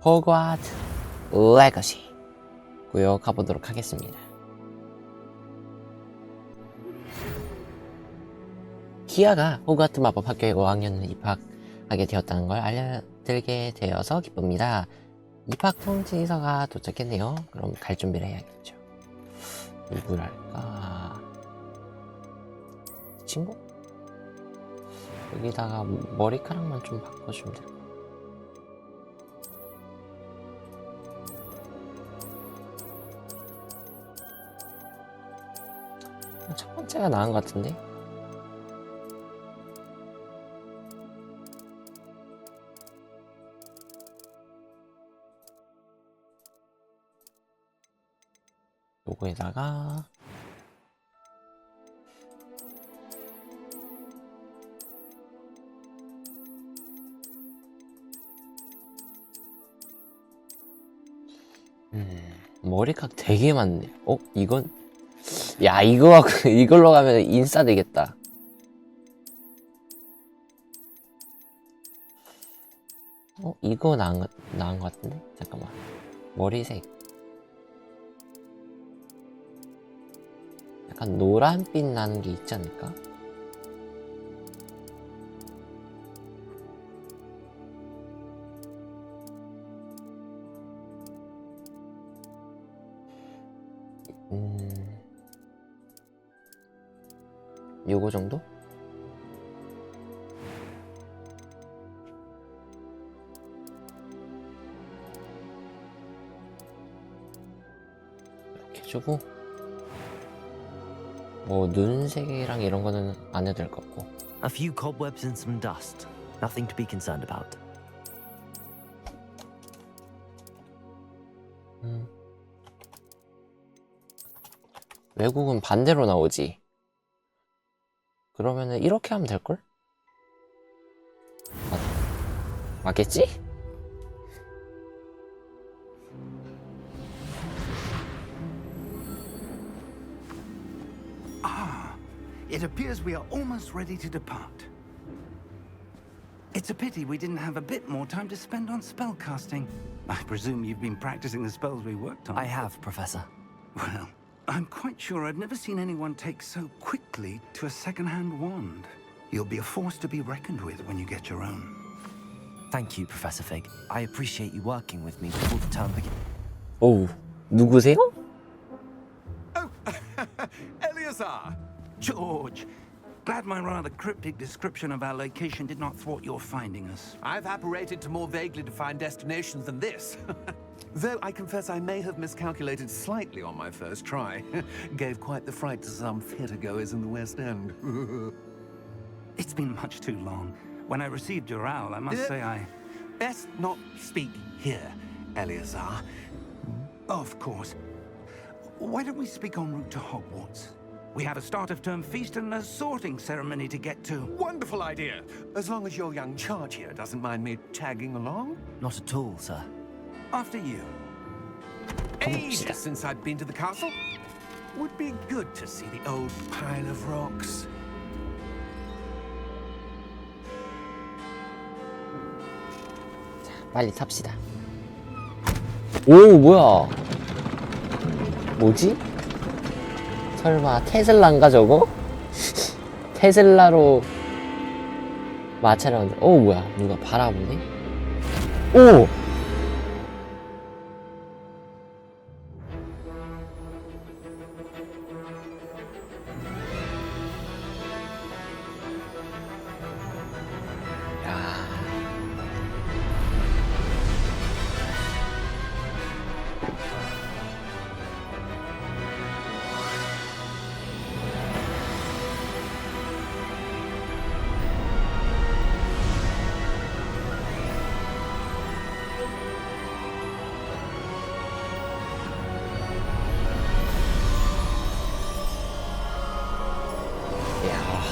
호그와트 레거시 구역 가보도록 하겠습니다. 키아가 호그와트 마법학교에 5학년을 입학하게 되었다는 걸 알려드리게 되어서 기쁩니다. 입학 통지서가 도착했네요. 그럼 갈 준비를 해야겠죠. 누구랄까? 친구? 여기다가 머리카락만 좀 바꿔주면 될 거야. 첫 번째가 나은 것 같은데? 요거에다가 머리카락 되게 많네. 이건 야 이걸로 가면 인싸 되겠다. 이거 나은 것 같은데? 잠깐만. 머리색 약간 노란빛 나는 게 있지 않을까? 요거 정도? 이렇게 주고 뭐 눈색이랑 이런 거는 안 해도 될 것 같고. A few cobwebs and some dust. Nothing to be concerned about. 외국은 반대로 나오지. 그러면은 이렇게 하면 될걸? 맞겠지? It appears we are almost ready to depart. It's a pity we didn't have a bit more time to spend on spellcasting. I presume you've been practicing the spells we worked on. I have, Professor. Well, I'm quite sure I've never seen anyone take so quickly to a second-hand wand. You'll be a force to be reckoned with when you get your own. Thank you, Professor Fig. I appreciate you working with me before the term begins. 어우, 누구세요? Oh, Eleazar! George, glad my rather cryptic description of our location did not thwart your finding us. I've apparated to more vaguely defined destinations than this. Though I confess I may have miscalculated slightly on my first try. Gave quite the fright to some theatre-goers in the West End. It's been much too long. When I received your owl, I must say I... Best not speak here, Eleazar. Of course. Why don't we speak en route to Hogwarts? We have a start-of-term feast and a sorting ceremony to get to. Wonderful idea! As long as your young charge here doesn't mind me tagging along. Not at all, sir. After you. Ages since I'd been to the castle. Would be good to see the old pile of rocks. 빨리 탑시다. 오, 뭐야? 뭐지? 설마 테슬라인가 저거? 테슬라로 마차를 만들어. 뭐야? 누가 바라보네? 오!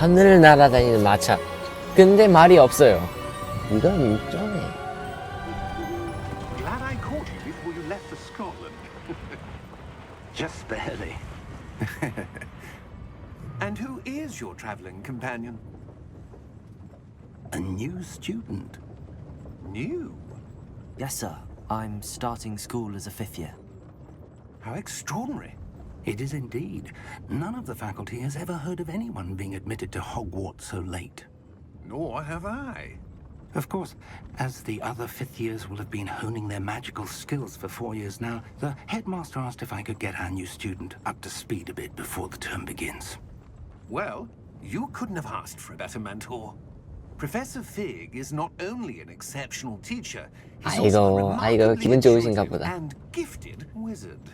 하늘을 날아다니는 마차. 근데 말이 없어요. 이건 쩌네. Glad I caught you before you left for Scotland. Just barely. And who is your traveling companion? A new student. New? Yes, sir. I'm starting school as a 5th year. How extraordinary. It is indeed. None of the faculty has ever heard of anyone being admitted to Hogwarts so late. Nor have I. Of course, as the other 5th years will have been honing their magical skills for 4 years now, the headmaster asked if I could get our new student up to speed a bit before the term begins. Well, you couldn't have asked for a better mentor. Professor Fig is not only an exceptional teacher, he's also a 아이고, 기분 좋으신가 remarkably 보다. and gifted wizard.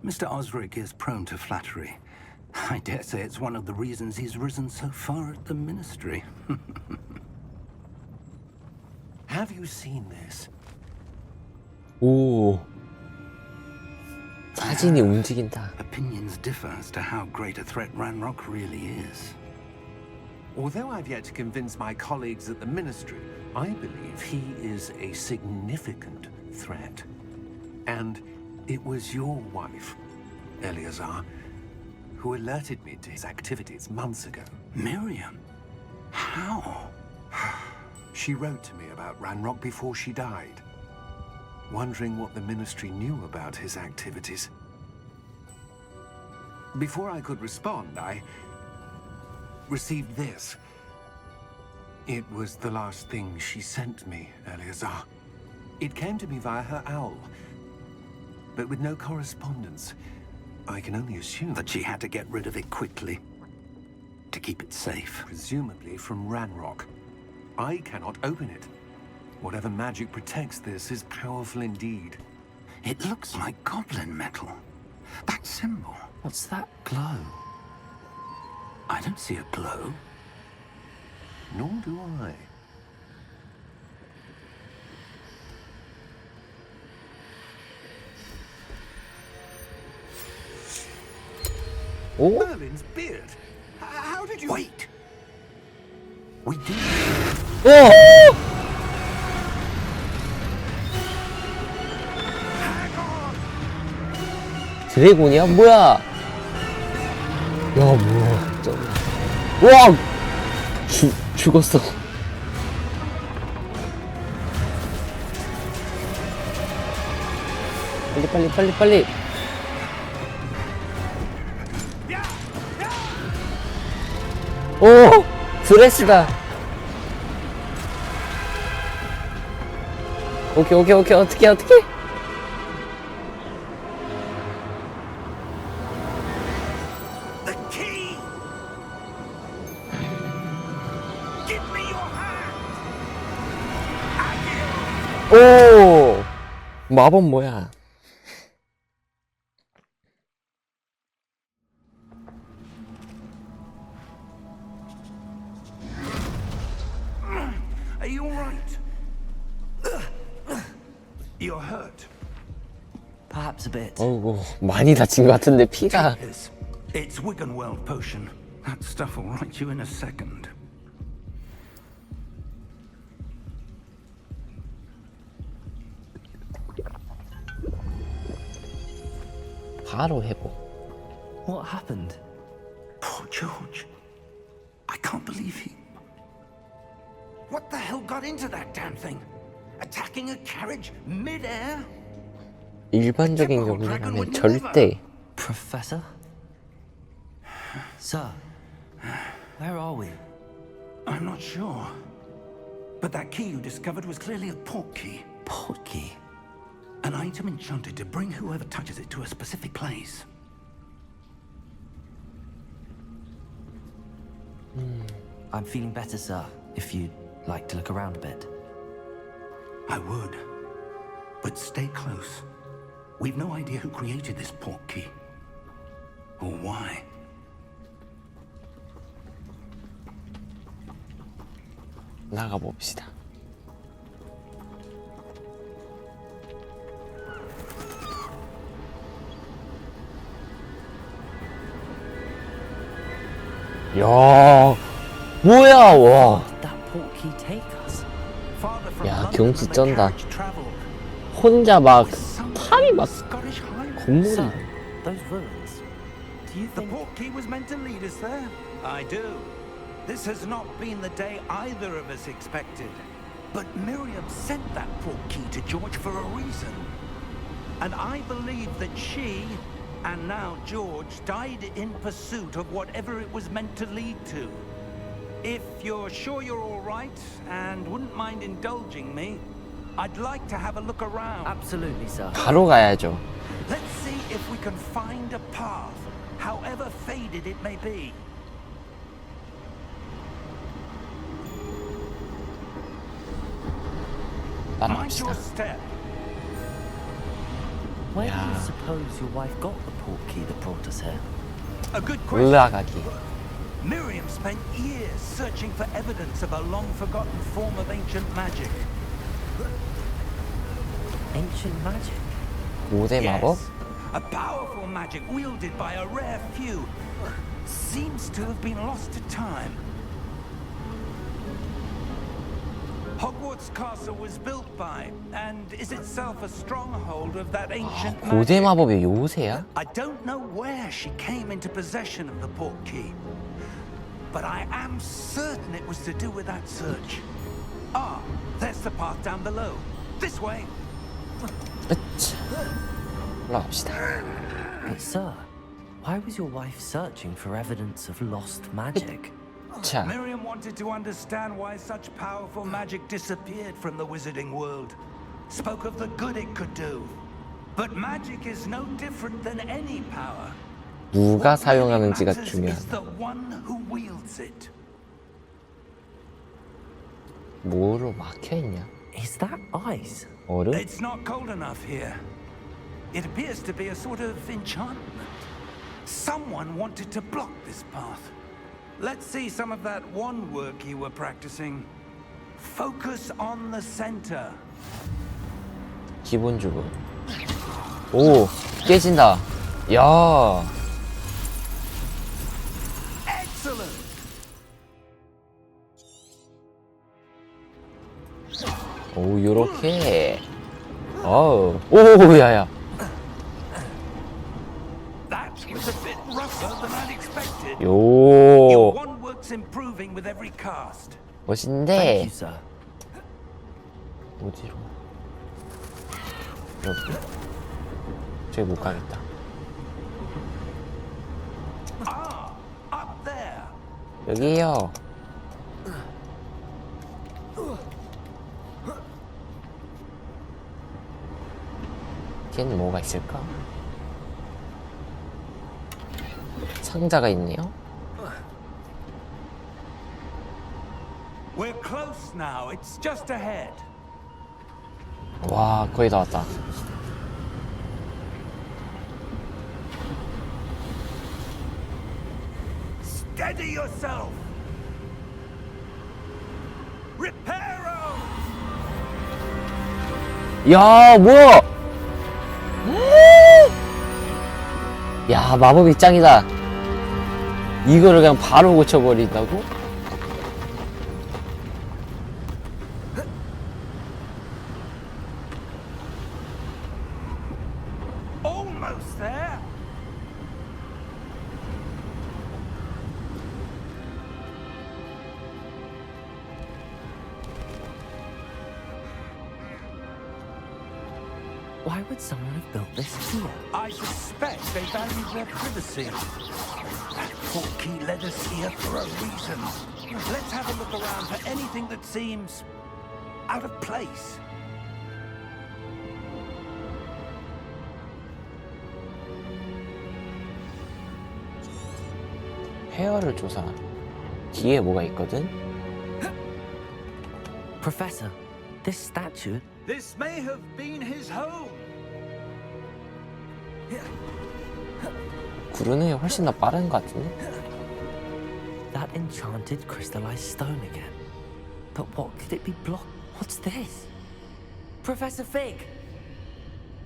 Mr. Osric is prone to flattery. I dare say it's one of the reasons he's risen so far at the ministry. Have you seen this? 오. 사진이 움직인다. Opinions differ as to how great a threat Ranrock really is. Although I've yet to convince my colleagues at the ministry, I believe he is a significant threat. And it was your wife, Eleazar, who alerted me to his activities months ago. Miriam? How? She wrote to me about Ranrock before she died, wondering what the ministry knew about his activities. Before I could respond, I received this. It was the last thing she sent me, Eleazar. It came to me via her owl, but with no correspondence. I can only assume That she had to get rid of it quickly to keep it safe. presumably from Ranrock. I cannot open it. Whatever magic protects this is powerful indeed. It looks like goblin metal. That symbol. What's that? Glow. I don't see a glow. Nor do I. 오? Merlin's beard. How did you... Wait! We did. 오! 드래곤이야? 뭐야? 야, 뭐야. 와! 죽었어. 빨리. 오! 드레스다. 오케이. 어떻게. The key! Give me your hand! 오! 마법 뭐야? Are you alright? You're hurt. Perhaps a bit. 어이구, 많이 다친 것 같은데 피가. This. It's Wiggenweld potion. That stuff will right you in a second. 바로 회복. What happened? Poor George. I can't believe he... What the hell got into that damn thing? Attacking a carriage mid-air? 일반적인 경우라면 절대. Professor? Sir, where are we? I'm not sure. But that key you discovered was clearly a port key. Port key. An item enchanted to bring whoever touches it to a specific place. I'm feeling better, sir. If you'd like to look around a bit. I would. But stay close. We've no idea who created this port key. Or why. 나가봅시다. 야, 뭐야, 와. Did that port key take us? Farther from 야, London 경치 than the 쩐다. carriage traveled. 혼자 막 Some 팔이 막 Scottish highway. 건물이. Sir, those ruins. Do you The think... port key was meant to lead us there. I do. This has not been the day either of us expected. But Miriam sent that portkey to George for a reason. And I believe that she, and now George, died in pursuit of whatever it was meant to lead to. If you're sure you're all right and wouldn't mind indulging me, I'd like to have a look around. Absolutely, sir. 바로 가야죠. Let's see if we can find a path, however faded it may be. Mind your 따라갑시다. step. Where do Yeah. you suppose your wife got the portkey that brought us here? A good question. 올라가기. Miriam spent years searching for evidence of a long-forgotten form of ancient magic. Ancient magic? 고대 마법? Yes, a powerful magic wielded by a rare few. Seems to have been lost to time. Hogwarts Castle was built by, and is itself a stronghold of that ancient 고대 magic. 마법의 요새야? I don't know where she came into possession of the portkey, but I am certain it was to do with that search. Ah, there's the path down below. This way. 으차. 올라갑시다. But sir, why was your wife searching for evidence of lost magic? 자, Miriam wanted to understand why such powerful magic disappeared from the wizarding world. Spoke of the good it could do. But magic is no different than any power. 누가 What really 사용하는지가 matters 중요하다. is the one who wields it. 뭐로 막혀있냐? Is that ice? 얼음? It's not cold enough here. It appears to be a sort of enchantment. Someone wanted to block this path. Let's see some of that wand work you were practicing. Focus on the center. 기본적으로. 오, 깨진다. 야, Excellent. 오, 요렇게. 어우, 오, 야야. That was a bit rougher than I'd expected. Your 요, wand work's improving with every cast. Thank 멋진데. you, sir. 어디로? 여기. 저기 못 가겠다. Ah, up there. 여기요. 걔는 뭐가 있을까? 상자가 있네요. We're close now. It's just ahead. 와, 거의 다 왔다. Steady yourself. Reparo. 야, 뭐야? 야, 마법이 짱이다. 이거를 그냥 바로 고쳐버린다고? Almost there. Why would someone have built this here? I suspect they value their privacy. That portkey led us here for a reason. Let's have a look around for anything that seems out of place. 페어를 조사. 뒤에 뭐가 있거든? Professor, this statue, This may have been his home. 구르는 게 훨씬 더 빠른 것 같은데? that enchanted crystallized stone again. But what could it be blocked? What's this? Professor Fig!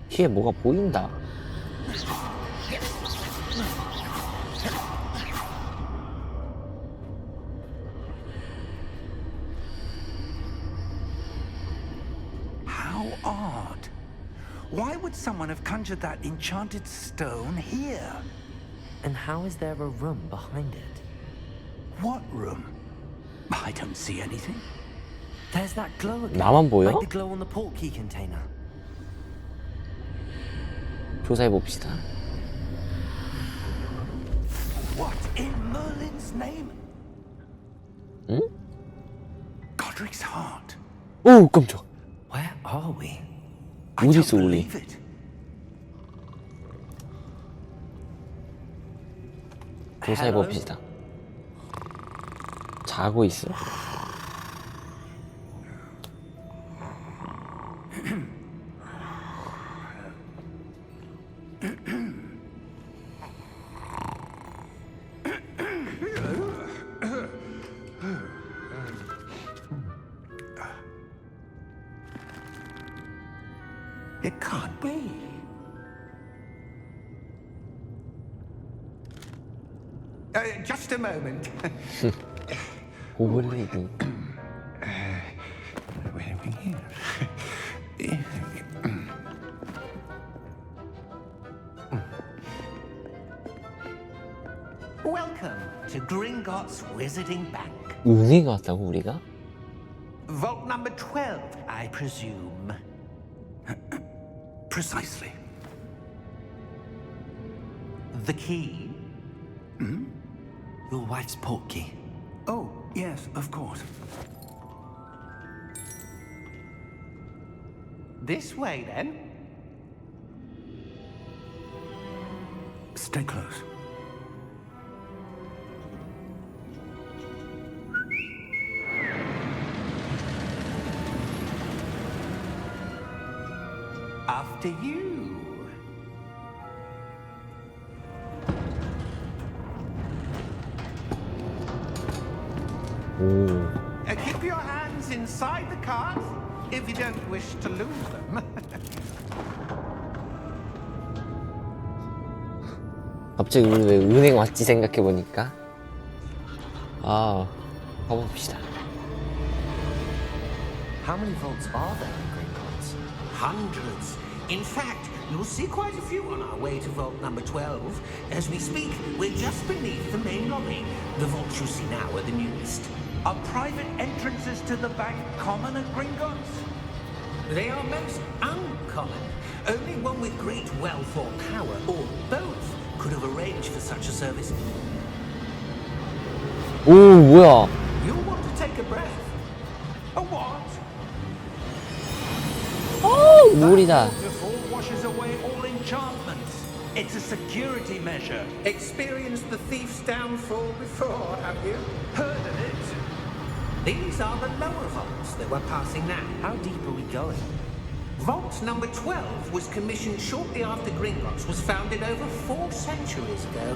뒤에 뭐가 보인다. How odd. Why would someone have conjured that enchanted stone here? And how is there a room behind it? What room? I don't see anything. There's that glow again. 나만 보여? Like the glow on the portkey container. 조사해 봅시다. What in Merlin's name? 응? Godric's heart. 오 깜짝. Where are we? I 어디 don't 있어 우리? believe it. 조사해 봅시다. 자고 있어? It can't be. Just a moment. 고블린이. Where are we here? Welcome to Gringotts Wizarding Bank. 은행 갔다고 우리가? Vault number 12, I presume. Precisely. The key? Your wife's portkey. Oh, yes, of course. This way, then. Stay close. After you. 오. Keep your hands inside the cart if you don't wish to lose them. 갑자기 우리 왜 은행 왔지 생각해 보니까. 아, 가봅시다. How many vaults are there in Gringotts? Hundreds. In fact, you'll see quite a few on our way to vault number 12. As we speak, we're just beneath the main lobby. The vaults you see now are the newest. Are private entrances to the bank common at Gringotts? They are most uncommon. Only one with great wealth or power, or both, could have arranged for such a service. 오, 뭐야? You'll want to take a breath. A what? 물이다. Before washes away all enchantments. It's a security measure. Experienced the thief's downfall before, have you? Heard of it? These are the lower vaults that we're passing now. How deep are we going? Vault number 12 was commissioned shortly after Gringotts was founded over 4 centuries ago.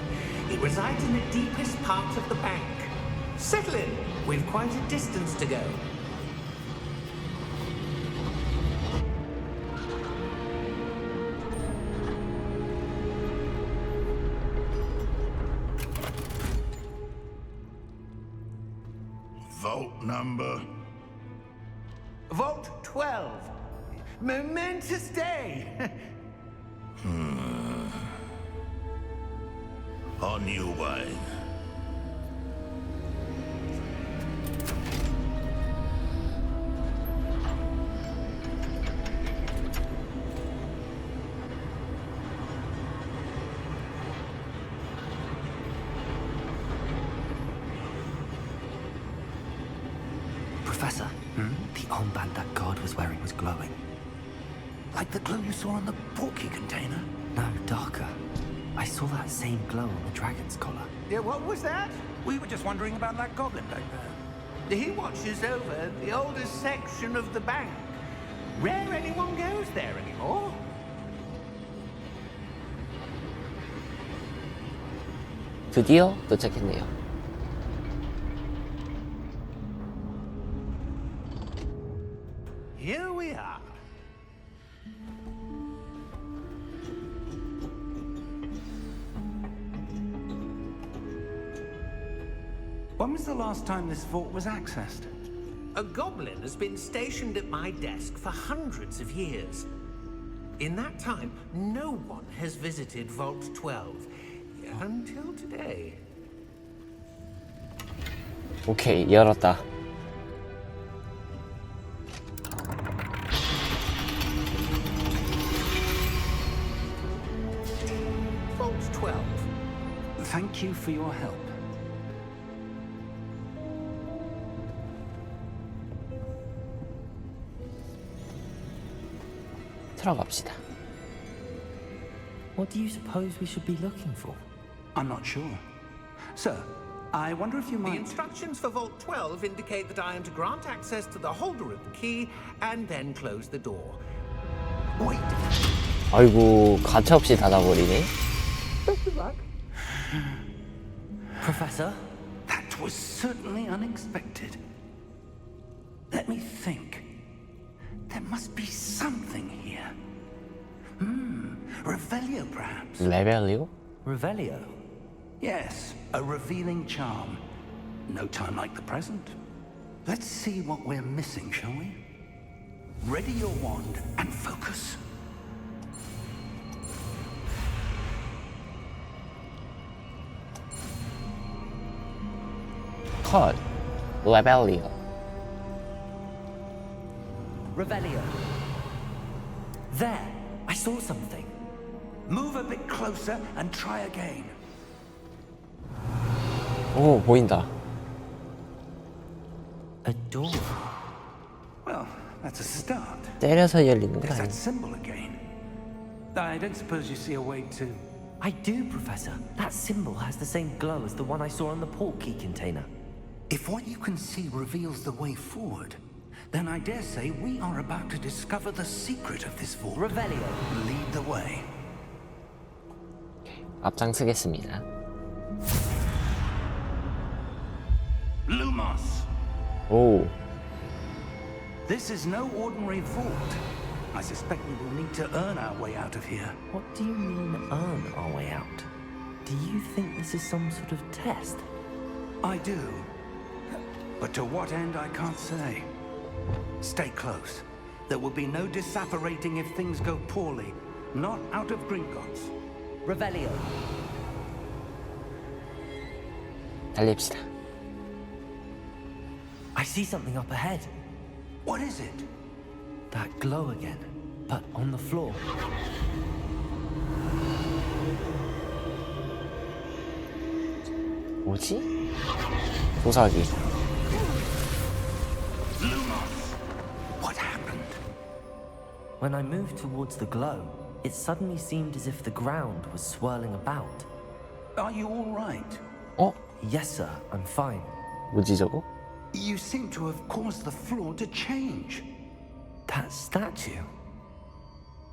It resides in the deepest part of the bank. Settle in. We've quite a distance to go. Vault number? Vault 12. Momentous day. On your way. Professor, the armband that guard was wearing was glowing. Like the glow you saw on the portkey container? No, darker. I saw that same glow on the dragon's collar. Yeah, what was that? We were just wondering about that goblin back there. He watches over the oldest section of the bank. Rare anyone goes there anymore. 드디어 도착했네요. Here we are. When was the last time this vault was accessed? A goblin has been stationed at my desk for hundreds of years. In that time, no one has visited Vault 12 until today. 오케이, 열었다. 12. Thank you for your help. 들어갑시다. What do you suppose we should be looking for? I'm not sure. Sir, I wonder if you The might... instructions for Vault 12 indicate that I am to grant access to the holder of the key and then close the door. Wait. 아이고, 가차없이 닫아버리네. Professor? That was certainly unexpected. Let me think. There must be something here. Revelio, perhaps? 레벨리오? Revelio? Yes, a revealing charm. No time like the present. Let's see what we're missing, shall we? Ready your wand and focus. 컷. 레벨리오. Revelio. There! I saw something. Move a bit closer and try again. 오, 보인다. A door. Well, that's a start. 때려서 열리는 거 There's 아니야? that symbol again. I don't suppose you see a way to... I do, Professor. That symbol has the same glow as the one I saw on the port key container. If what you can see reveals the way forward, then I dare say we are about to discover the secret of this vault. Revelio. Lead the way. 앞장서겠습니다. Lumos! 오, This is no ordinary vault. I suspect we will need to earn our way out of here. What do you mean, earn our way out? Do you think this is some sort of test? I do. But to what end, I can't say. Stay close. There will be no disapparating if things go poorly. Not out of Gringotts. Revelio. 달립시다. I see something up ahead. What is it? That glow again, but on the floor. 뭐지? 조사기. Lumos! What happened? When I moved towards the glow, it suddenly seemed as if the ground was swirling about. Are you all right? 어? Yes, sir, I'm fine. 뭐지 저거? You seem to have caused the floor to change. That statue.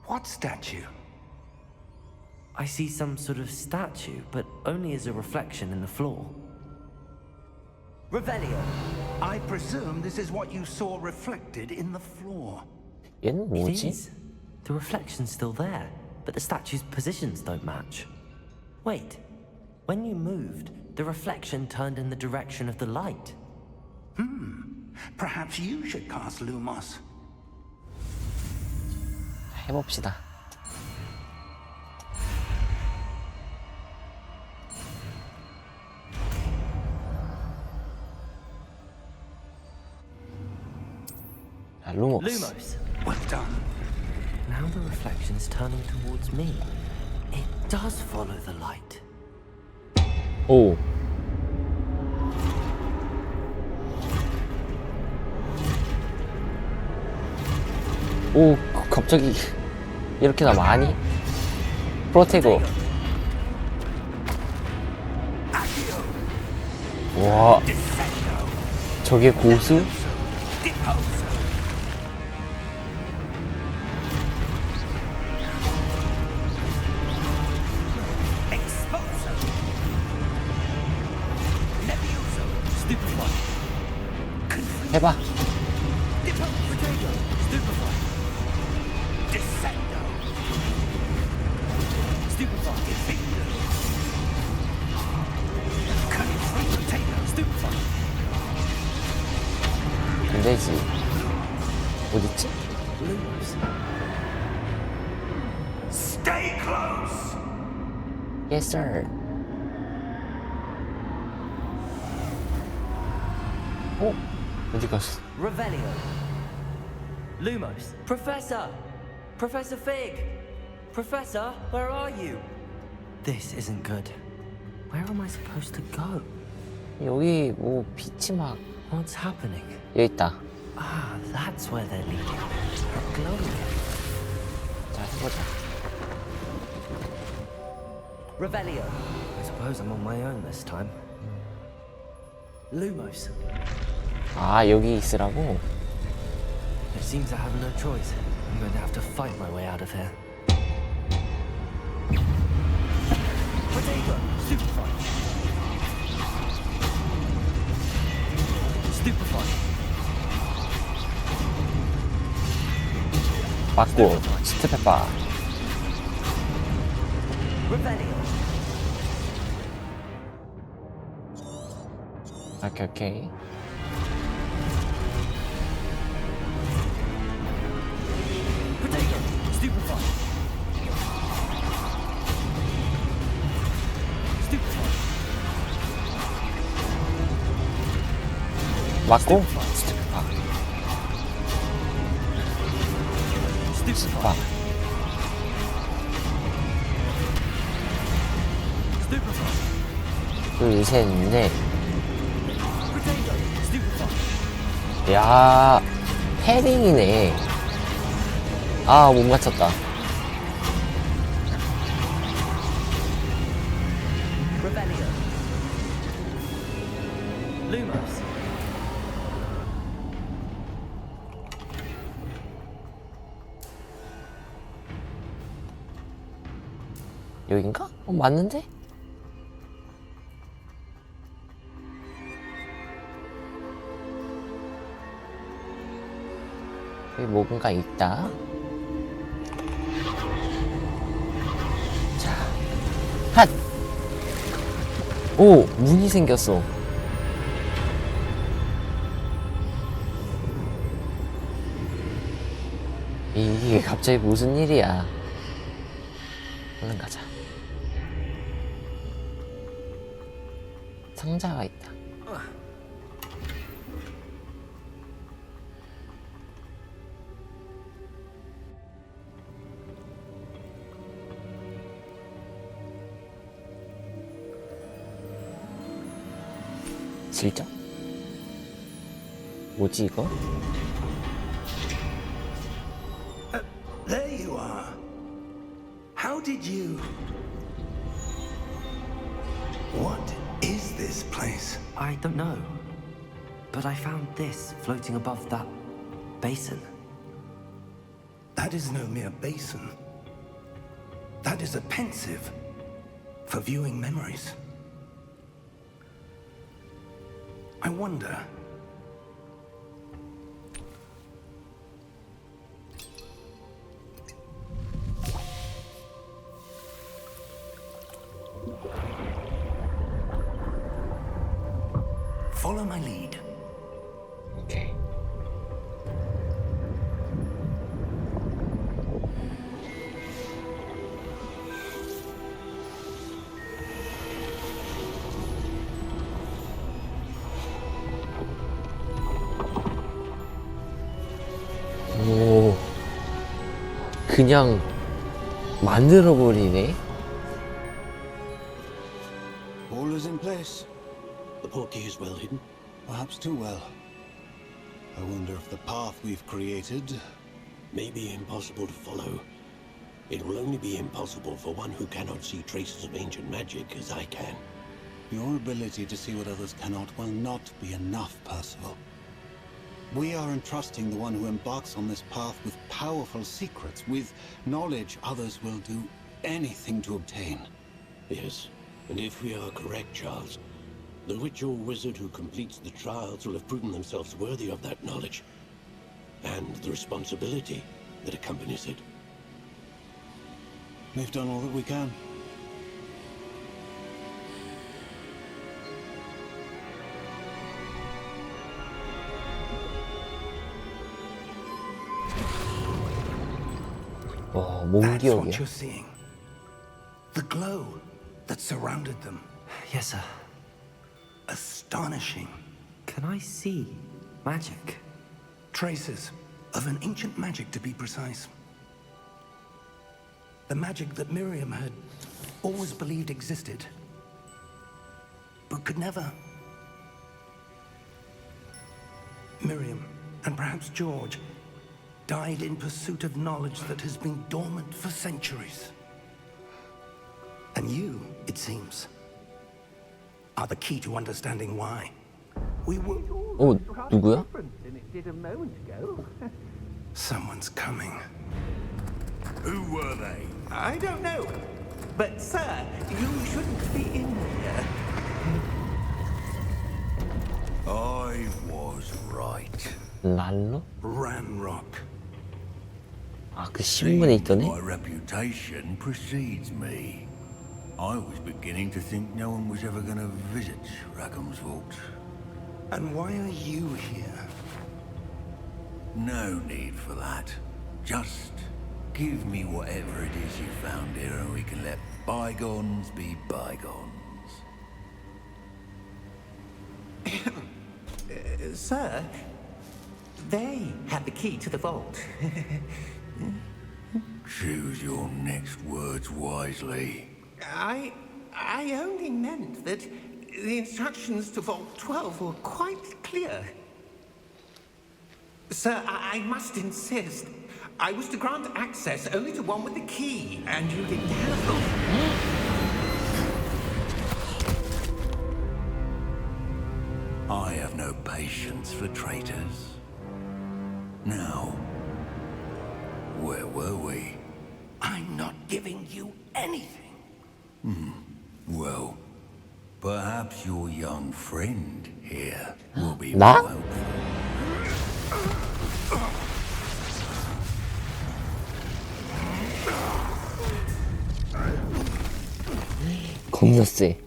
What statue? I see some sort of statue, but only as a reflection in the floor. Revelio. I presume this is what you saw reflected in the floor. 얘는 It 뭐지? is. The reflection's still there, but the statue's positions don't match. Wait. When you moved, the reflection turned in the direction of the light. Perhaps you should cast Lumos. 해봅시다. 자, 루모스. Lumos. Well done. Now the reflection's turning towards me. It does follow the light. 오. 오, 갑자기 이렇게나 많이? 프로테고. 와, 저게 고수? 해봐. 안 되지. 어딨지? Stay close. Yes, sir. 어? 어디 갔어? Revelio. Lumos. Professor! Professor Fig! Professor, where are you? This isn't good. Where am I supposed to go? 여기 뭐 빛이 막 What's happening? 여기 있다. Ah, that's where they're leading. They're glowing. 자, 해보자. Revelio. I suppose I'm on my own this time. Lumos. 아, 여기 있으라고? It seems I have no choice. I'm going to have to fight my way out of here. Potato. Stupefy. Stupefy. 맞고, 스트페파. Revelio. 오케이, 오케이. Potato. Stupefy. Stupefy. 맞고, 스트페파. Stupefy. Stupefy. 둘, 셋, 넷. Potato. Stupefy. 야, 패링이네. 아, 못 맞췄다. Revelio. Lumos. 여긴가? 맞는데? 여기 뭔가 있다. 자, 핫! 오! 문이 생겼어. 이게 갑자기 무슨 일이야. 얼른 가자. 상자가 있다. 실적? 뭐지 이거? There you are. How did you... What is this place? I don't know. But I found this floating above that basin. That is no mere basin. That is a pensive for viewing memories. I wonder... Follow my lead. 오케이. 오, 그냥 만들어버리네. All is in place. The portkey is well hidden. Perhaps too well. I wonder if the path we've created... May be impossible to follow. It will only be impossible for one who cannot see traces of ancient magic as I can. Your ability to see what others cannot will not be enough, Percival. We are entrusting the one who embarks on this path with powerful secrets, with knowledge others will do anything to obtain. Yes, and if we are correct, Charles, the witch or wizard who completes the trials will have proven themselves worthy of that knowledge, and the responsibility that accompanies it. We've done all that we can. 와, That's what 몸기억이야. you're seeing. The glow that surrounded them. Yes, sir. Astonishing. Can I see magic? Traces of an ancient magic, to be precise. The magic that Miriam had always believed existed, but could never. Miriam, and perhaps George, died in pursuit of knowledge that has been dormant for centuries. And you, it seems, are the key to understanding why. We will... 어, 누구야? Someone's coming. Who were they? I don't know. But, sir, you shouldn't be in here. I was right. 랄로? Ranrock. 아, 그 신문에 있던 애? My reputation precedes me. I was beginning to think no one was ever going to visit Rackham's vault. And why are you here? No need for that. Just give me whatever it is you found here and we can let bygones be bygones. Sir, they had the key to the vault. Choose your next words wisely. I only meant that the instructions to Vault 12 were quite clear. Sir, I must insist. I was to grant access only to one with the key, and you didn't have them. I have no patience for traitors. Now, where were we? I'm not giving you anything. Well, perhaps your young friend here will be 나? more helpful. 겁나 세.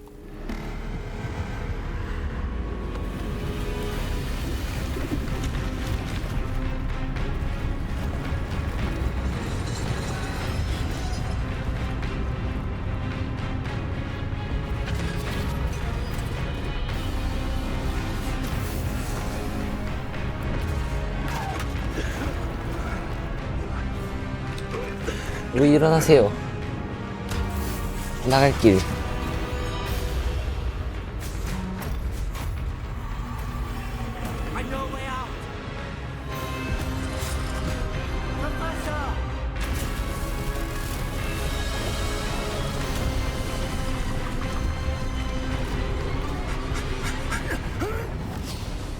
우리 일어나세요. 나갈 길. I know a way out. Professor!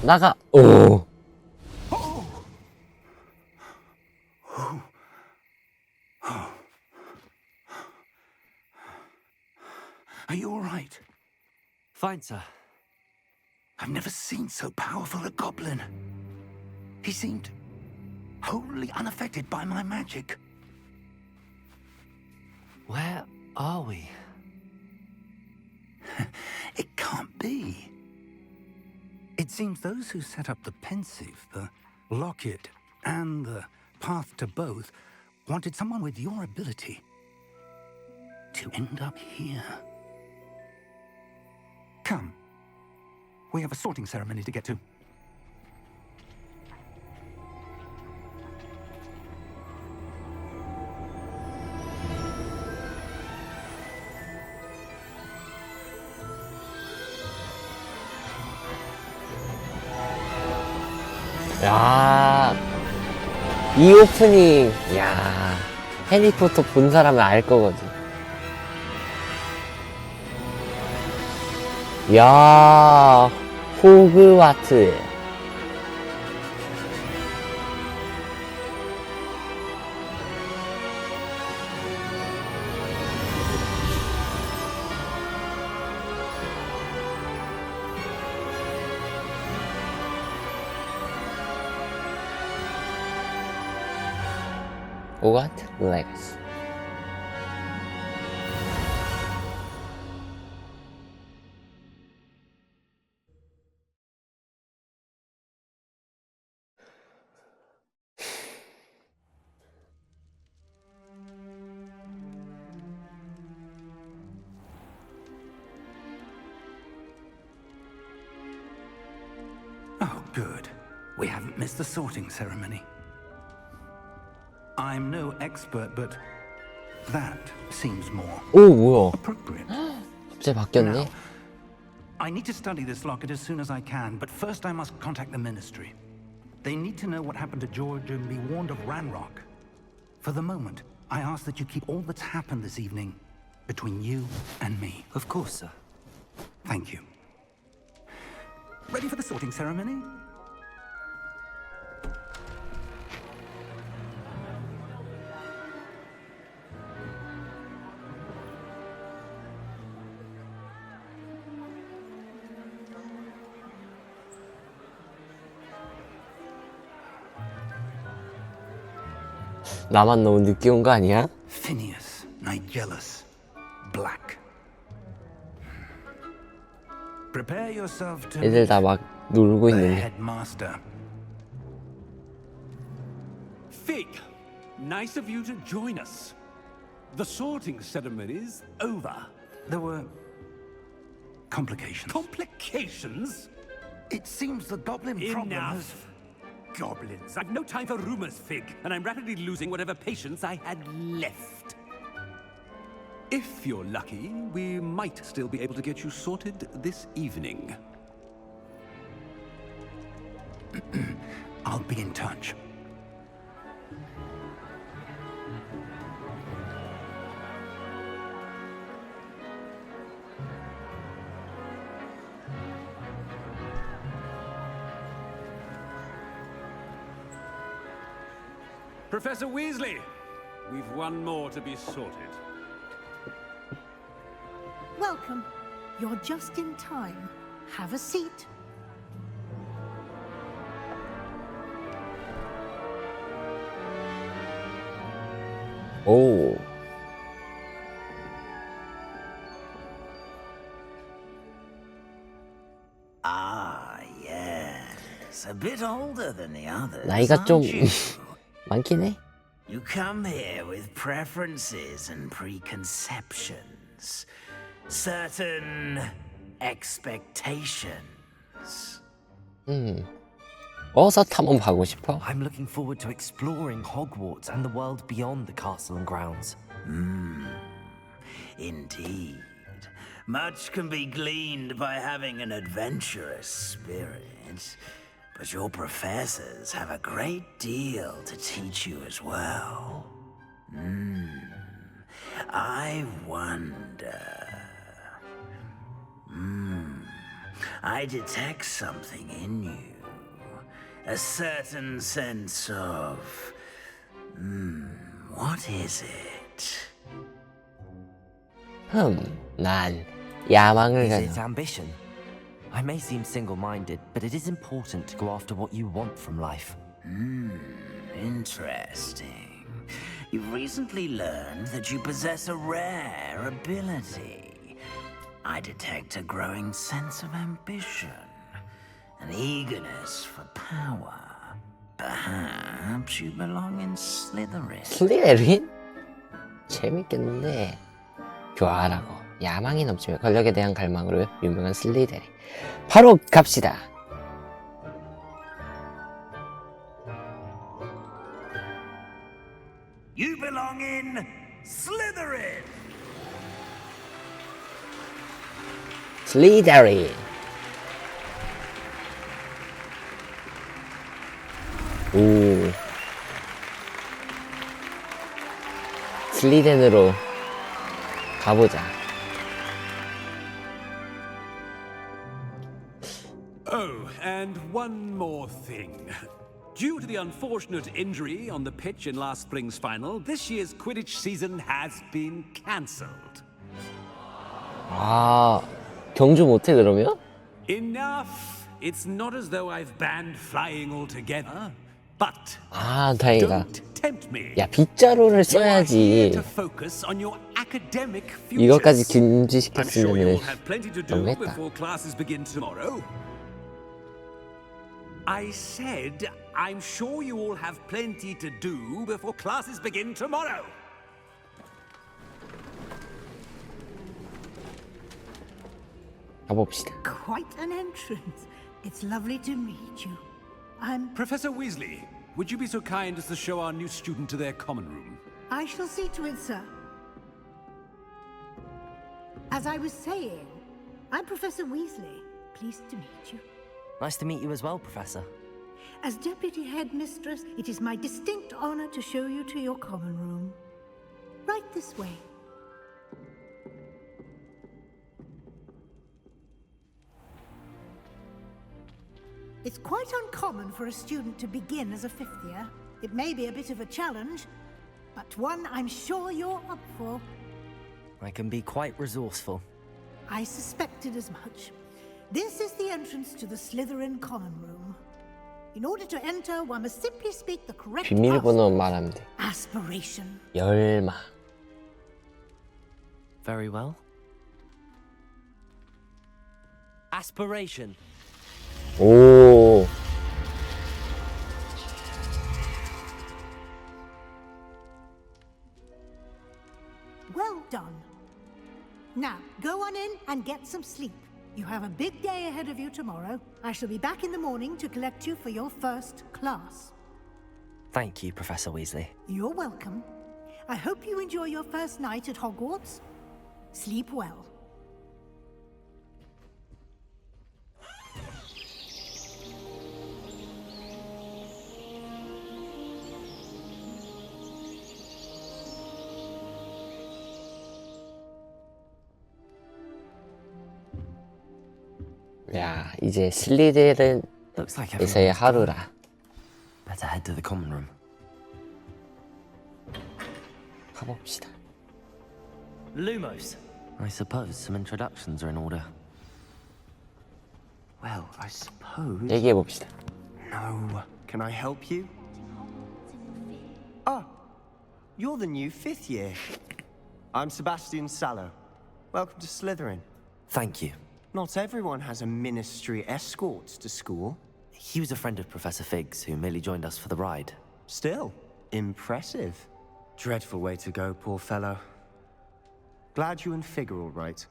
나가. 오. Are you all right? Fine, sir. I've never seen so powerful a goblin. He seemed wholly unaffected by my magic. Where are we? It can't be. It seems those who set up the pensive, the locket, and the path to both wanted someone with your ability to end up here. Come. We have a sorting ceremony to get to. 야, 이 오프닝, 야, 해리포터 본 사람은 알 거거든. 야, 호그와트. 호그와트 레거시. Oh, good. We haven't missed the sorting ceremony. I'm no expert, but That seems more 오, 뭐야. appropriate. 갑자기 바뀌었네. Now, I need to study this locket as soon as I can, but first I must contact the Ministry. They need to know what happened to George and be warned of Ranrock. For the moment, I ask that you keep all that's happened this evening between you and me. Of course, sir. Thank you. Ready for the sorting ceremony? 나만 너무 늦게 온 거 아니야? Phineas, Nigellus, Black. Prepare yourself to 애들 다 막 놀고 the 있는데. headmaster. Fig, nice of you to join us. The sorting ceremony's over. There were complications. Complications? It seems the goblin problem has... Enough. Goblins. I've no time for rumors, Fig, and I'm rapidly losing whatever patience I had left. If you're lucky, we might still be able to get you sorted this evening. I'll be in touch. Professor Weasley, we've one more to be sorted. Welcome. You're just in time. Have a seat. 오. Ah, yes. A bit older than the others. 나이가 좀 aren't you? 많긴 해. You come here with preferences and preconceptions, certain expectations. 어서 탐험 가고 싶어? I'm looking forward to exploring Hogwarts and the world beyond the castle and grounds. Indeed. Much can be gleaned by having an adventurous spirit, but your professors have a great deal to teach you as well. I wonder. I detect something in you. A certain sense of... what is it? 난 야망을 Is it 가져. ambition? I may seem single-minded, but it is important to go after what you want from life. Interesting. You've recently learned that you possess a rare ability. I detect a growing sense of ambition, an eagerness for power. Perhaps you belong in Slytherin. 슬리데린? 재밌겠는데. 좋아라고. 야망이 넘치며 권력에 대한 갈망으로 유명한 슬리데린. 바로 갑시다. You belong in Slytherin. 슬리데린. 오. 슬리덴으로 가보자. Oh, and one more thing. Due to the unfortunate injury on the pitch in last spring's final, this year's Quidditch season has been cancelled. 아, 경주 못해 그러면? Enough! It's not as though I've banned flying altogether, but 아, 다행이다. don't tempt me. 야, 빗자루를 You are here 써야지. to focus on your academic futures. 이것까지 I'm sure you 금지시켰으면 all have plenty to do 너무했다. before classes begin tomorrow. I said, I'm sure you all have plenty to do before classes begin tomorrow. 가봅시다. Quite an entrance. It's lovely to meet you. Professor Weasley, would you be so kind as to show our new student to their common room? I shall see to it, sir. As I was saying, I'm Professor Weasley. Pleased to meet you. Nice to meet you as well, Professor. As Deputy Headmistress, it is my distinct honor to show you to your common room. Right this way. It's quite uncommon for a student to begin as a fifth year. It may be a bit of a challenge, but one I'm sure you're up for. I can be quite resourceful. I suspected as much. This is the entrance to the Slytherin common room. In order to enter, one must simply speak the correct 비밀번호 말하면 돼. aspiration. 열마. Very well. Aspiration. 오. Well done. Now, go on in and get some sleep. You have a big day ahead of you tomorrow. I shall be back in the morning to collect you for your first class. Thank you, Professor Weasley. You're welcome. I hope you enjoy your first night at Hogwarts. Sleep well. 야, 이제 슬리데른에서의 Looks like everyone's 하루라. Better head to the common room. 가봅시다. Lumos. I suppose some introductions are in order. Well, I suppose. 얘기해 봅시다. No. Can I help you? Ah, you're the new fifth year. I'm Sebastian Sallow. Welcome to Slytherin. Thank you. Not everyone has a ministry escort to school. He was a friend of Professor Fig's who merely joined us for the ride. Still, impressive. Dreadful way to go, poor fellow. Glad you and Fig are all right.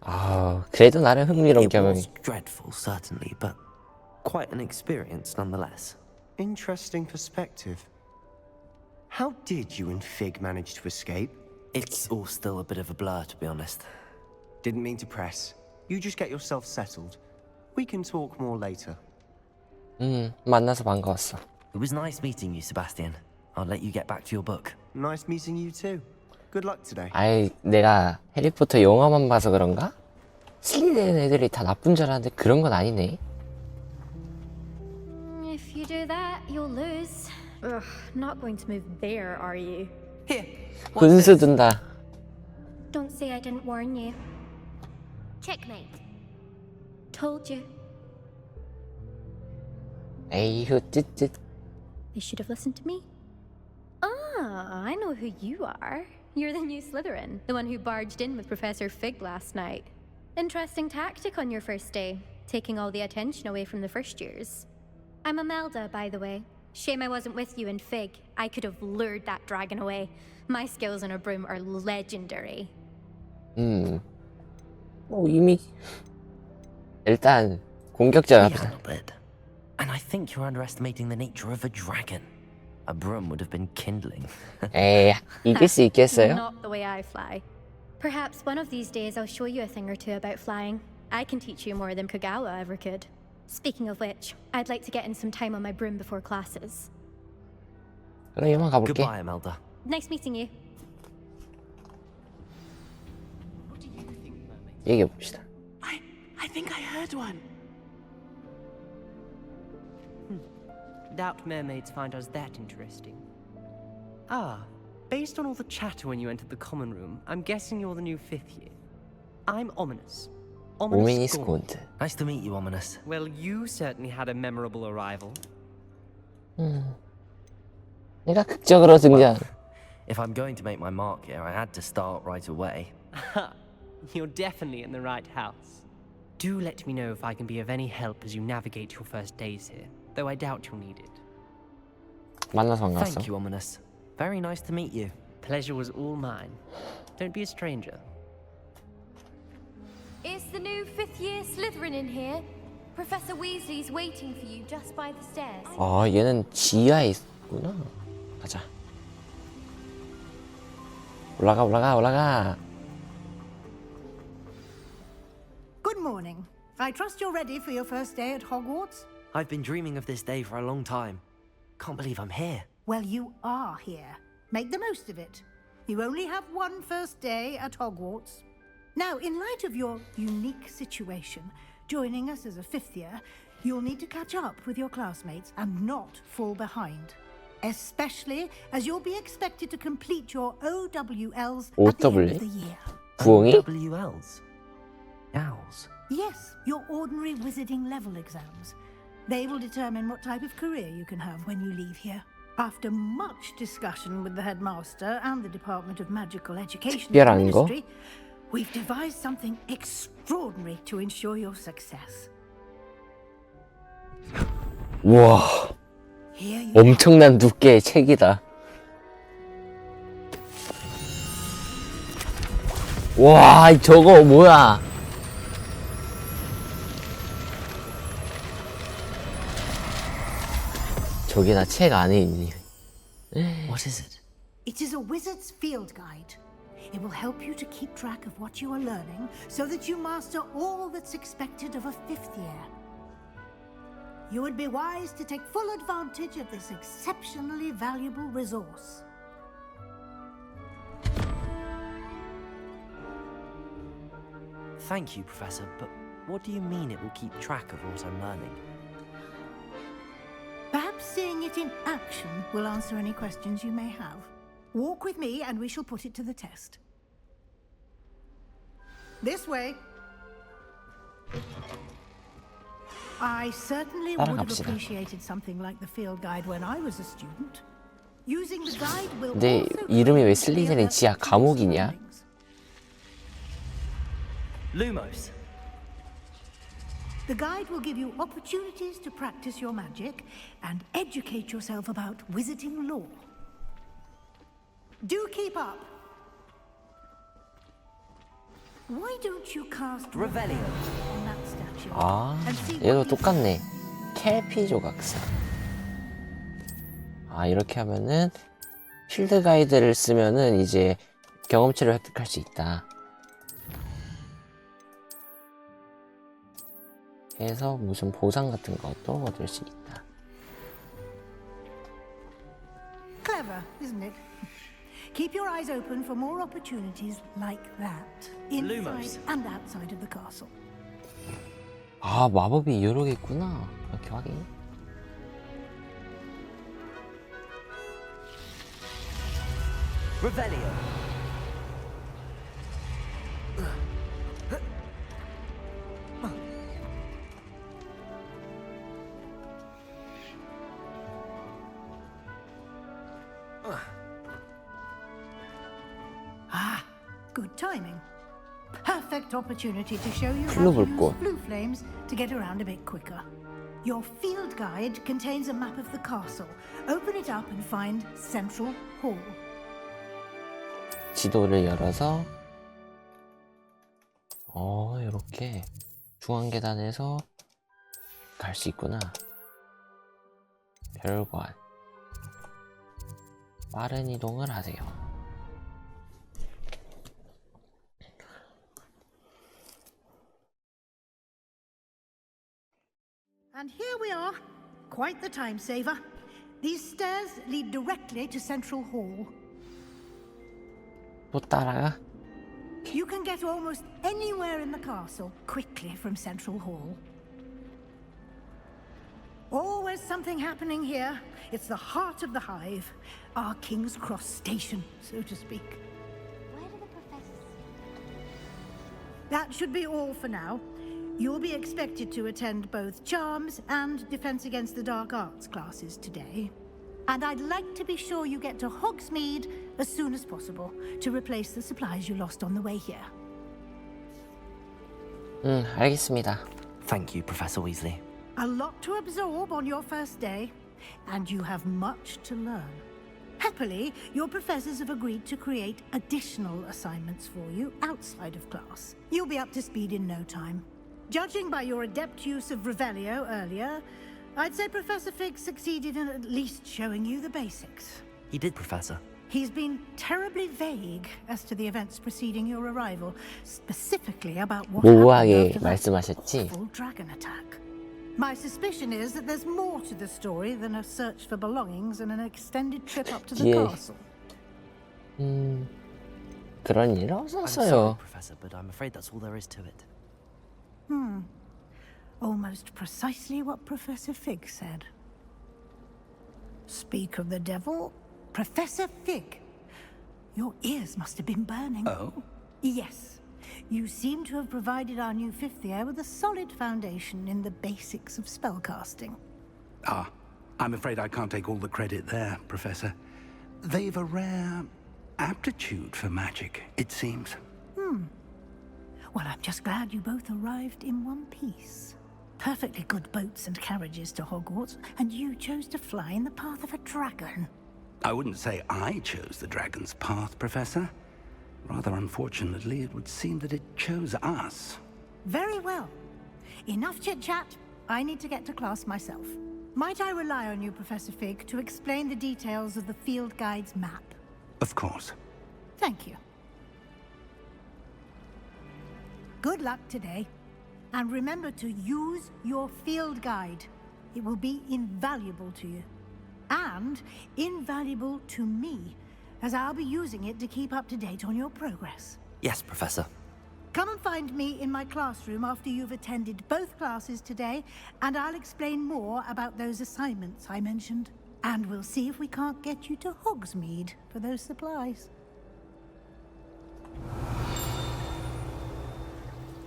아, 그래도 나름 흥미로운 It 경험이. was dreadful, certainly, but quite an experience nonetheless. Interesting perspective. How did you and Fig manage to escape? It's all still a bit of a blur, to be honest. Didn't mean to press. You just get yourself settled. We can talk more later. 만나서 반가웠어. It was nice meeting you, Sebastian. I'll let you get back to your book. Nice meeting you too. Good luck today. 아이, 내가 해리포터 영화만 봐서 그런가? 슬리데린 애들이 다 나쁜 줄 알았는데 그런 건 아니네. If you do that, you'll lose. Ugh, not going to move there, are you? Here. 분수 둔다. Don't say I didn't warn you. Checkmate. Told you. 에이후, 쯧쯧. They should have listened to me. Ah, I know who you are. You're the new Slytherin, the one who barged in with Professor Fig last night. Interesting tactic on your first day, taking all the attention away from the first years. I'm Imelda, by the way. Shame I wasn't with you in Fig. I could have lured that dragon away. My skills on a broom are legendary. 이미 일단 공격자 We 앞에서 handled it. And I think you're underestimating the nature of a dragon. A broom would have been kindling. 에이, 이길 수 있겠어요? Not the way I fly. Perhaps one of these days I'll show you a thing or two about flying. I can teach you more than Kogawa ever could. Speaking of which, I'd like to get in some time on my broom before classes. 그럼 이만 가볼게. Goodbye, Imelda. Nice meeting you. 얘기해 봅시다. I think I heard one. Doubt mermaids find us that interesting. Ah, based on all the chatter when you entered the common room, I'm guessing you're the new fifth year. I'm Ominous. 오미니스 Gaunt. 곤트. Nice to meet you, Ominous. Well, you certainly had a memorable arrival. 내가 극적으로 등장. If I'm going to make my mark here, I had to start right away. You're definitely in the right house. Do let me know if I can be of any help as you navigate your first days here, though I doubt you'll need it. 만나서 반가웠어. Thank you, Ominous. Very nice to meet you. Pleasure was all mine. Don't be a stranger. Is the new fifth year Slytherin in here? Professor Weasley's waiting for you just by the stairs. 아, 얘는 지하에 있구나. 가자. 올라가. I trust you're ready for your first day at Hogwarts? I've been dreaming of this day for a long time. Can't believe I'm here. Well, you are here. Make the most of it. You only have one first day at Hogwarts. Now, in light of your unique situation, joining us as a fifth year, you'll need to catch up with your classmates and not fall behind. Especially as you'll be expected to complete your OWLs at the end of the year. 부엉이? OWLs? Owls? Yes, your ordinary wizarding level exams. They will determine what type of career you can have when you leave here. After much discussion with the headmaster and the Department of Magical Education in the Ministry, we've devised something extraordinary to ensure your success. 와, 엄청난 두께의 책이다. 와, 저거 뭐야? 저기나 책 안에 있니? What is it? It is a wizard's field guide. It will help you to keep track of what you are learning so that you master all that's expected of a fifth year. You would be wise to take full advantage of this exceptionally valuable resource. Thank you, Professor, but what do you mean it will keep track of what I'm learning? Perhaps seeing it in action will answer any questions you may have. Walk with me and we shall put it to the test. This way. I certainly would have appreciated something like the field guide when I was a student. Using the guide will 근데 이름이 왜 슬리자린 지하 감옥이냐? Lumos. The guide will give you opportunities to practice your magic and educate yourself about wizarding lore. Do keep up. Why don't you cast Revelio on that statue? 아, 얘도 똑같네. 켈피 조각사. 아, 이렇게 하면은 필드 가이드를 쓰면은 이제 경험치를 획득할 수 있다. 해서 무슨 보상 같은 것도 얻을 수 있다. Clever, isn't it? Keep your eyes open for more opportunities like that, inside and outside of the castle. 아, 마법이 여러 개 있구나. 이렇게 확인. Revelio. Ah, good timing. Perfect opportunity to show you how 플루 to use 불꽃. blue flames to get around a bit quicker. Your field guide contains a map of the castle. Open it up and find Central Hall. 지도를 열어서 이렇게 중앙 계단에서 갈 수 있구나. 별관. 빠른 이동을 하세요. And here we are. Quite the time saver. These stairs lead directly to Central Hall. 또 따라가? You can get almost anywhere in the castle quickly from Central Hall. Always something happening here. It's the heart of the hive. Our King's Cross station, so to speak. Where do the professors sit? That should be all for now. You'll be expected to attend both Charms and Defense Against the Dark Arts classes today. And I'd like to be sure you get to Hogsmeade as soon as possible to replace the supplies you lost on the way here. 알겠습니다. Thank you, Professor Weasley. A lot to absorb on your first day, and you have much to learn. Happily, your professors have agreed to create additional assignments for you outside of class. You'll be up to speed in no time. Judging by your adept use of Revelio earlier, I'd say Professor Fig succeeded in at least showing you the basics. He did, Professor. He's been terribly vague as to the events preceding your arrival, specifically about what 모호하게 happened after that 말씀하셨지. awful dragon attack. My suspicion is that there's more to the story than a search for belongings and an extended trip up to the 예. castle. 그런 일 I'm sorry, 없었어요. Professor, but I'm afraid that's all there is to it. Almost precisely what Professor Fig said. Speak of the devil, Professor Fig. Your ears must have been burning. Oh? Yes. You seem to have provided our new fifth year with a solid foundation in the basics of spellcasting. Ah, I'm afraid I can't take all the credit there, Professor. They've a rare aptitude for magic, it seems. Well, I'm just glad you both arrived in one piece. Perfectly good boats and carriages to Hogwarts, and you chose to fly in the path of a dragon. I wouldn't say I chose the dragon's path, Professor. Rather unfortunately, it would seem that it chose us. Very well. Enough chit-chat. I need to get to class myself. Might I rely on you, Professor Fig, to explain the details of the field guide's map? Of course. Thank you. Good luck today. And remember to use your field guide. It will be invaluable to you. And invaluable to me, as I'll be using it to keep up to date on your progress. Yes, Professor. Come and find me in my classroom after you've attended both classes today, and I'll explain more about those assignments I mentioned. And we'll see if we can't get you to Hogsmeade for those supplies.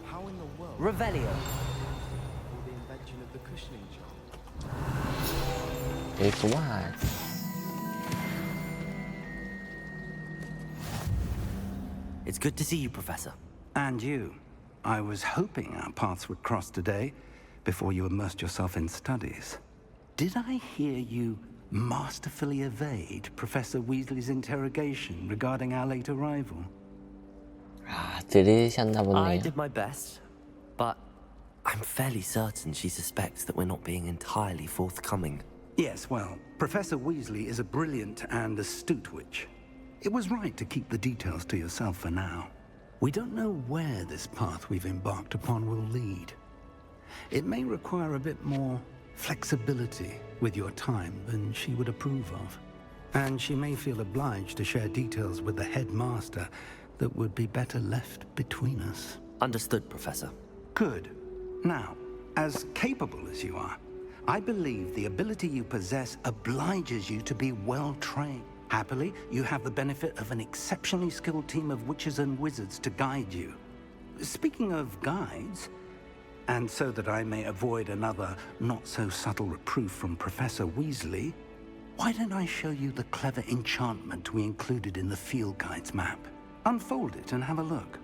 How in the world? Revelio. Or the invention of the cushioning charm? 있구만. It's good to see you, Professor. And you. I was hoping our paths would cross today, before you immersed yourself in studies. Did I hear you masterfully evade Professor Weasley's interrogation regarding our late arrival? 아, 들으셨나 I 보네요. did my best, but I'm fairly certain she suspects that we're not being entirely forthcoming. Yes, well, Professor Weasley is a brilliant and astute witch. It was right to keep the details to yourself for now. We don't know where this path we've embarked upon will lead. It may require a bit more flexibility with your time than she would approve of. And she may feel obliged to share details with the headmaster that would be better left between us. Understood, Professor. Good. Now, as capable as you are, I believe the ability you possess obliges you to be well trained. Happily, you have the benefit of an exceptionally skilled team of witches and wizards to guide you. Speaking of guides, and so that I may avoid another not-so-subtle reproof from Professor Weasley, why don't I show you the clever enchantment we included in the field guide's map? Unfold it and have a look.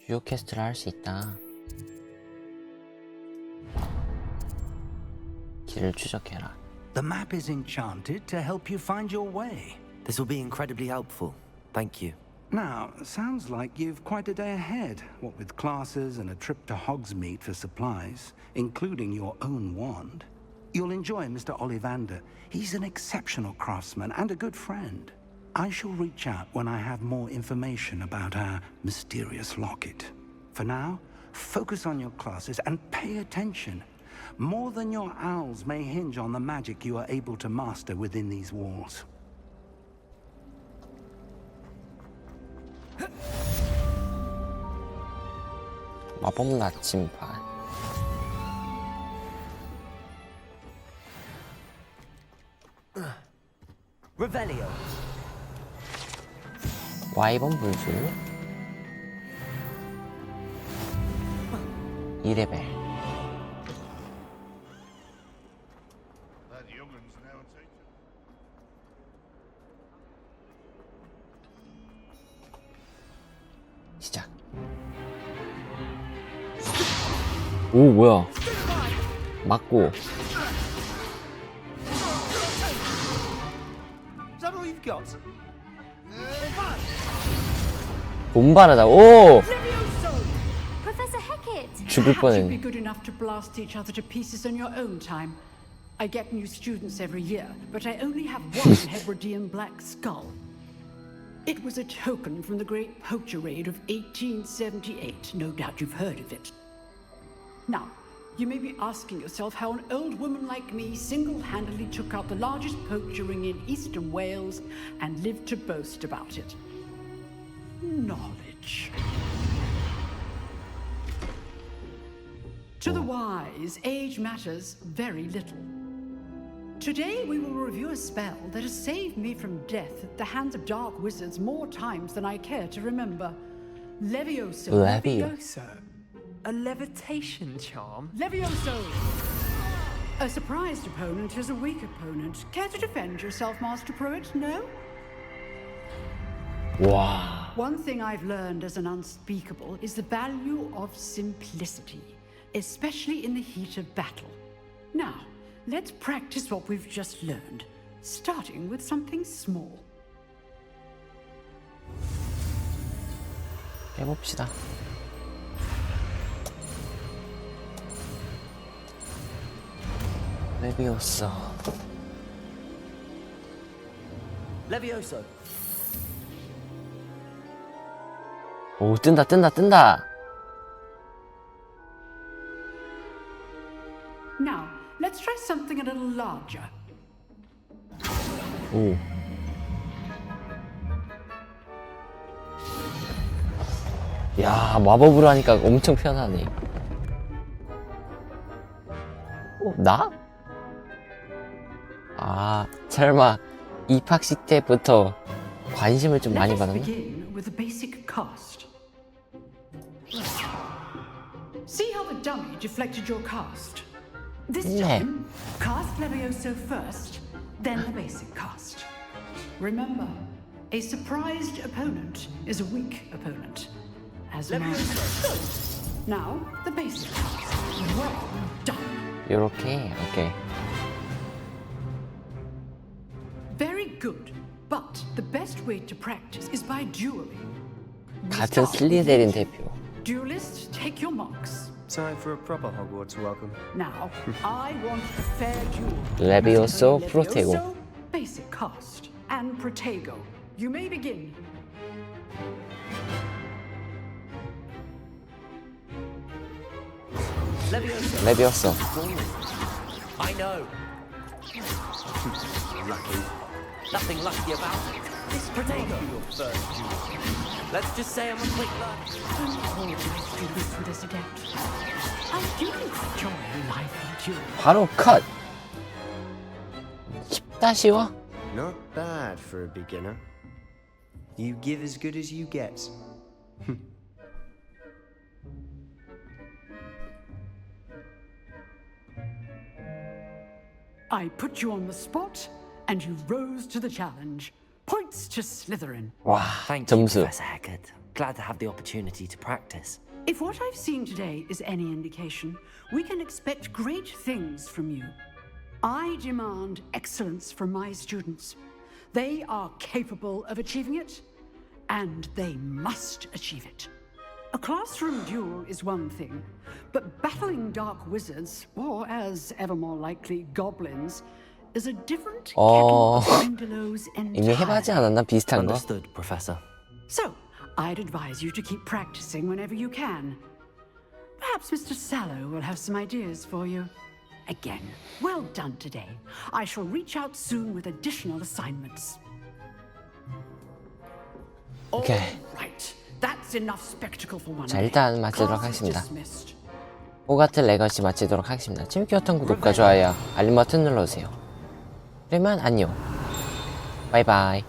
주요 퀘스트를 할 수 있다. 길을 추적해라. The map is enchanted to help you find your way. This will be incredibly helpful. Thank you. Now, sounds like you've quite a day ahead, what with classes and a trip to Hogsmeade for supplies, including your own wand. You'll enjoy Mr. Ollivander. He's an exceptional craftsman and a good friend. I shall reach out when I have more information about our mysterious locket. For now, focus on your classes and pay attention. More than your owls may hinge on the magic you are able to master within these walls. 마법 나침반. Revelio. 와이번 불수. 2레벨. 시작. 오, 뭐야. 맞고. Is that all you've got? 본바르다. 오! Professor Hecat! 죽을 Perhaps you'd be 뻔했네. good enough to blast each other to pieces in your own time. I get new students every year, but I only have one Hebridean black skull. It was a token from the Great Poacher Raid of 1878. No doubt you've heard of it. Now, you may be asking yourself how an old woman like me single-handedly took out the largest poacher ring in eastern Wales and lived to boast about it. Knowledge. To the wise, age matters very little. Today we will review a spell that has saved me from death at the hands of dark wizards more times than I care to remember. Levioso. Levioso. A levitation charm? Levioso! A surprised opponent is a weak opponent. Care to defend yourself, Master Pruitt? No? 와. One thing I've learned as an unspeakable is the value of simplicity, especially in the heat of battle. Now, let's practice what we've just learned, starting with something small. 해봅시다. 레비오스. Levioso. 오, 뜬다. Now, let's try something a little larger. 오. 야, 마법으로 하니까 엄청 편하네. 나? 아, 설마 입학식 때부터 관심을 좀 많이 Let us 받았나? begin with the basic cast. See how the dummy deflected your cast? This time, cast Levioso first, then the basic cast. Remember, a surprised opponent is a weak opponent. As now, the basic cast. Well done. 요렇게, 오케이. Very good. But the best way to practice is by dueling. 같은 슬리데린 대표. Duelists, take your marks. Time for a proper Hogwarts welcome. Now, I want a fair duel. Levioso, Protego. Levioso, basic cast, and Protego. You may begin. 레비오스. I know. Lucky. Nothing lucky about it. This Protego. Let's just say I'm a quick learner. Do this with us again. I do enjoy lively duels. 바로 컷. 쉽다 쉬워. Not bad for a beginner. You give as good as you get. I put you on the spot, and you rose to the challenge. Points to Slytherin. 와, Thank you, 점수. Professor Hecat. Glad to have the opportunity to practice. If what I've seen today is any indication, we can expect great things from you. I demand excellence from my students. They are capable of achieving it, and they must achieve it. A classroom duel is one thing, but battling dark wizards, or as ever more likely, goblins, is a different kettle of Grindylows 이미 해봤지 않았나 비슷한 거? Understood, Professor. So, I'd advise you to keep practicing whenever you can. Perhaps Mr. Sallow will have some ideas for you. Again, well done today. I shall reach out soon with additional assignments. 오케이. Right, that's enough spectacle for one 자, day. 일단 마치도록 Class is 하겠습니다. dismissed. 호가트 레거시 마치도록 하겠습니다. 재밌게 봤던 구독과 좋아요, 알림 버튼 눌러주세요. 그러면 안녕. 바이바이.